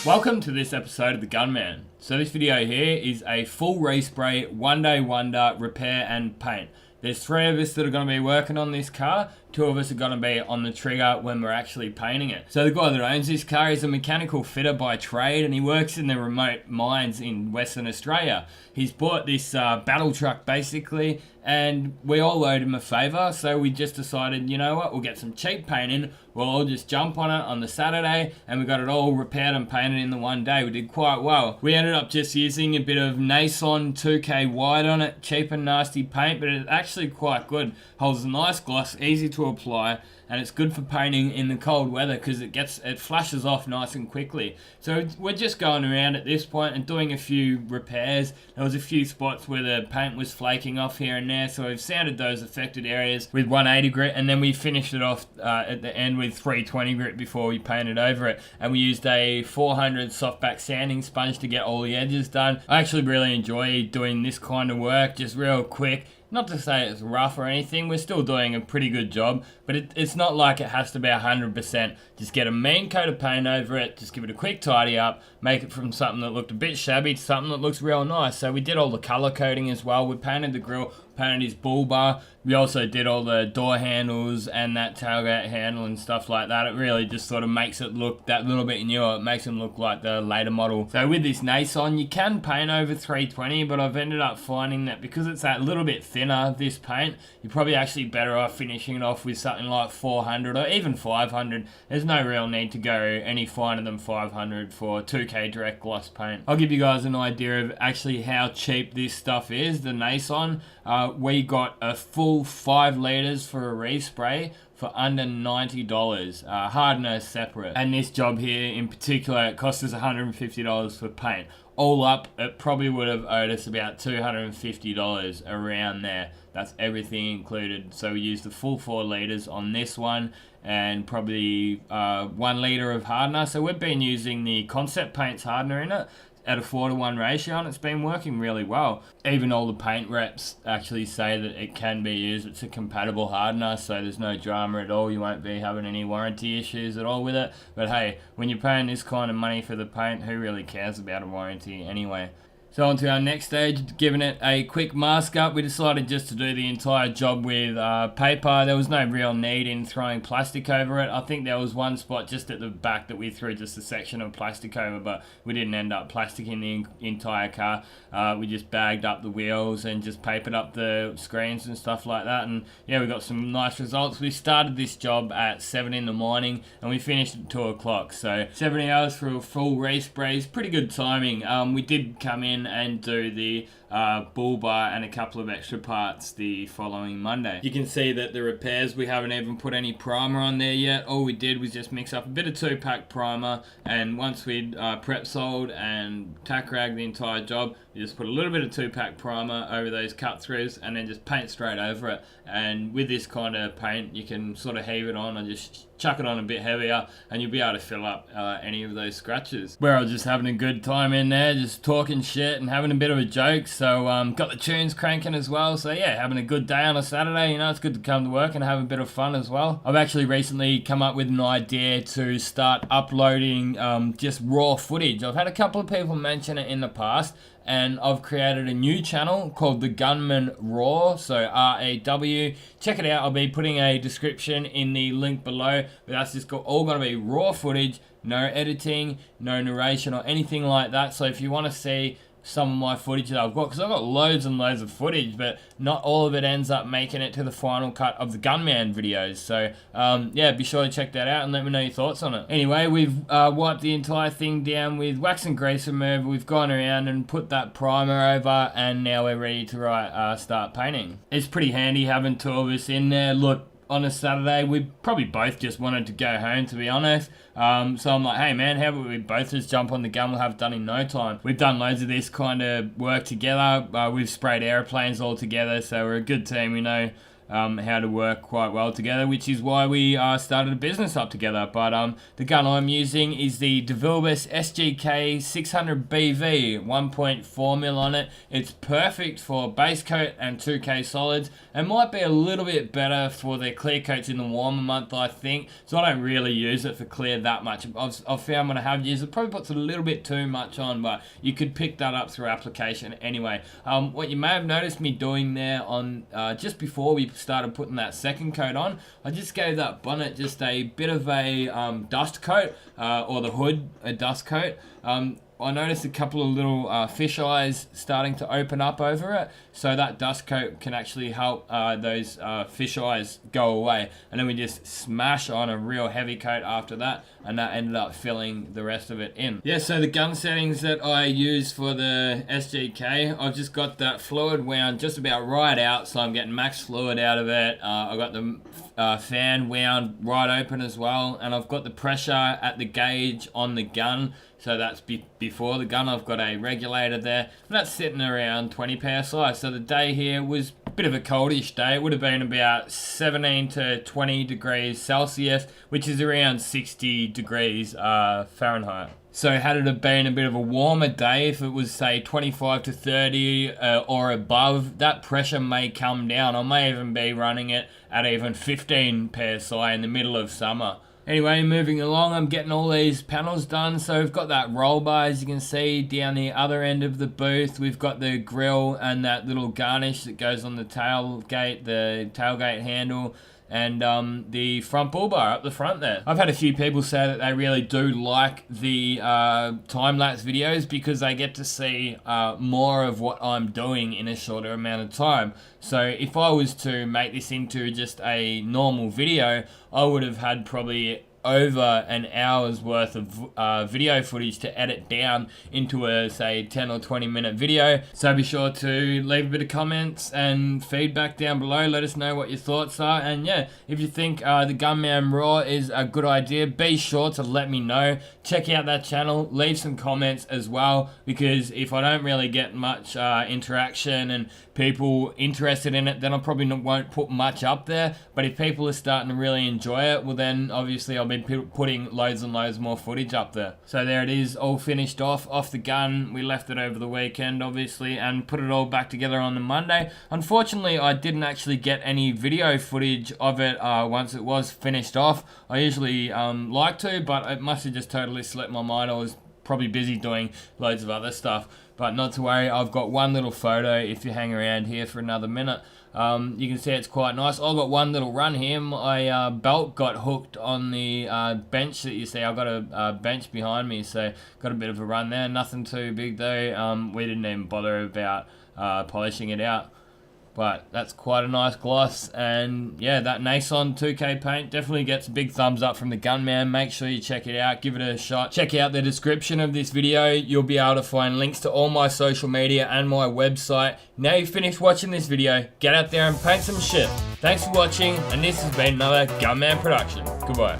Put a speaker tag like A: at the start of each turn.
A: Welcome to this episode of the Gunman. So this video here is a full respray, one day wonder, repair and paint. There's 3 of us that are going to be working on this car. 2 of us are going to be on the trigger when we're actually painting it. So the guy that owns this car is a mechanical fitter by trade and he works in the remote mines in Western Australia. He's bought this battle truck basically, and we all owed him a favour, so we just decided, you know what, we'll get some cheap paint in, we'll all just jump on it on the Saturday, and we got it all repaired and painted in the one day. We did quite well. We ended up just using a bit of Nissan 2K white on it, cheap and nasty paint, but it's actually quite good. Holds a nice gloss, easy to apply, and it's good for painting in the cold weather because it flashes off nice and quickly. So we're just going around at this point and doing a few repairs. There was a few spots where the paint was flaking off here and there, so we've sanded those affected areas with 180 grit, and then we finished it off at the end with 320 grit before we painted over it. And we used a 400 softback sanding sponge to get all the edges done. I actually really enjoy doing this kind of work, just real quick. Not to say it's rough or anything, we're still doing a pretty good job, but it's not like it has to be 100%. Just get a mean coat of paint over it, just give it a quick tidy up, make it from something that looked a bit shabby to something that looks real nice. So we did all the colour coding as well. We painted the grille, painted his bull bar. We also did all the door handles and that tailgate handle and stuff like that. It really just sort of makes it look that little bit newer. It makes them look like the later model. So with this Nissan, you can paint over 320, but I've ended up finding that because it's that little bit thinner, this paint, you're probably actually better off finishing it off with something like 400 or even 500. There's no real need to go any finer than 500 for 2K direct gloss paint. I'll give you guys an idea of actually how cheap this stuff is, the Nissan. We got a full 5 litres for a respray for under $90, hardener separate. And this job here in particular, it cost us $150 for paint. All up, it probably would have owed us about $250 around there. That's everything included. So we used the full 4 litres on this one and probably 1 litre of hardener. So we've been using the Concept Paints hardener in it at a 4:1 ratio, and it's been working really well. Even all the paint reps actually say that it can be used. It's a compatible hardener, so there's no drama at all. You won't be having any warranty issues at all with it. But hey, when you're paying this kind of money for the paint, who really cares about a warranty anyway? So on to our next stage, giving it a quick mask up. We decided just to do the entire job with paper. There was no real need in throwing plastic over it. I think there was one spot just at the back that we threw just a section of plastic over, but we didn't end up plasticking the entire car. We just bagged up the wheels and just papered up the screens and stuff like that. And yeah, we got some nice results. We started this job at 7 in the morning and we finished at 2 o'clock. So 70 hours for a full respray is pretty good timing. We did come in and do the bull bar and a couple of extra parts the following Monday. You can see that the repairs, we haven't even put any primer on there yet. All we did was just mix up a bit of 2-pack primer, and once we'd prep soled and tack rag the entire job, we just put a little bit of 2-pack primer over those cut throughs and then just paint straight over it. And with this kind of paint, you can sort of heave it on and just chuck it on a bit heavier and you'll be able to fill up any of those scratches. We're all just having a good time in there, just talking shit and having a bit of a joke. So got the tunes cranking as well. So yeah, having a good day on a Saturday. You know, it's good to come to work and have a bit of fun as well. I've actually recently come up with an idea to start uploading just raw footage. I've had a couple of people mention it in the past, and I've created a new channel called the Gunman Raw, so R-A-W. Check it out. I'll be putting a description in the link below, but that's just all going to be raw footage, no editing, no narration or anything like that. So if you want to see some of my footage that I've got, because I've got loads and loads of footage, but not all of it ends up making it to the final cut of the Gunman videos. So yeah, be sure to check that out and let me know your thoughts on it. Anyway, we've wiped the entire thing down with wax and grease remover. We've gone around and put that primer over, and now we're ready to start painting. It's pretty handy having 2 of us in there. Look, on a Saturday, we probably both just wanted to go home, to be honest. So I'm like, hey man, how about we both just jump on the gun? We'll have it done in no time. We've done loads of this kind of work together. We've sprayed airplanes all together, so we're a good team. We know how to work quite well together, which is why we started a business up together. But the gun I'm using is the DeVilbiss SGK 600BV, 1.4mm on it. It's perfect for base coat and 2K solids, and might be a little bit better for the clear coats in the warmer month, I think. So I don't really use it for clear that much. I've found when I have used it, probably puts a little bit too much on, but you could pick that up through application anyway. What you may have noticed me doing there on just before we started putting that second coat on, I just gave that bonnet just a bit of a dust coat, or the hood a dust coat. I noticed a couple of little fish eyes starting to open up over it, so that dust coat can actually help those fish eyes go away. And then we just smash on a real heavy coat after that, and that ended up filling the rest of it in. Yeah, so the gun settings that I use for the SGK, I've just got that fluid wound just about right out, so I'm getting max fluid out of it. I've got the fan wound right open as well, and I've got the pressure at the gauge on the gun. So that's before the gun. I've got a regulator there. That's sitting around 20 psi. So the day here was a bit of a coldish day. It would have been about 17 to 20 degrees Celsius, which is around 60 degrees Fahrenheit. So had it have been a bit of a warmer day, if it was say 25 to 30 or above, that pressure may come down. I may even be running it at even 15 psi in the middle of summer. Anyway, moving along, I'm getting all these panels done. So we've got that roll bar, as you can see, down the other end of the booth. We've got the grill and that little garnish that goes on the tailgate, the tailgate handle, and the front bull bar up the front there. I've had a few people say that they really do like the time-lapse videos because they get to see more of what I'm doing in a shorter amount of time. So if I was to make this into just a normal video, I would have had probably over an hour's worth of video footage to edit down into a, say, 10 or 20 minute video. So be sure to leave a bit of comments and feedback down below. Let us know what your thoughts are. And yeah, if you think the Gunman Raw is a good idea, be sure to let me know. Check out that channel, leave some comments as well, because if I don't really get much interaction and people interested in it, then I probably won't put much up there. But if people are starting to really enjoy it, well then obviously I'll be putting loads and loads more footage up there. So there it is, all finished off the gun. We left it over the weekend obviously and put it all back together on the Monday. Unfortunately, I didn't actually get any video footage of it once it was finished off. I usually like to, but it must have just totally slipped my mind. I was probably busy doing loads of other stuff. But not to worry, I've got one little photo if you hang around here for another minute. You can see it's quite nice. I've got one little run here. My belt got hooked on the bench that you see. I've got a bench behind me, so got a bit of a run there. Nothing too big though. We didn't even bother about polishing it out. But that's quite a nice gloss, and yeah, that Nissan 2K paint definitely gets a big thumbs up from the Gunman. Make sure you check it out, give it a shot. Check out the description of this video. You'll be able to find links to all my social media and my website. Now you've finished watching this video, get out there and paint some shit. Thanks for watching, and this has been another Gunman production. Goodbye.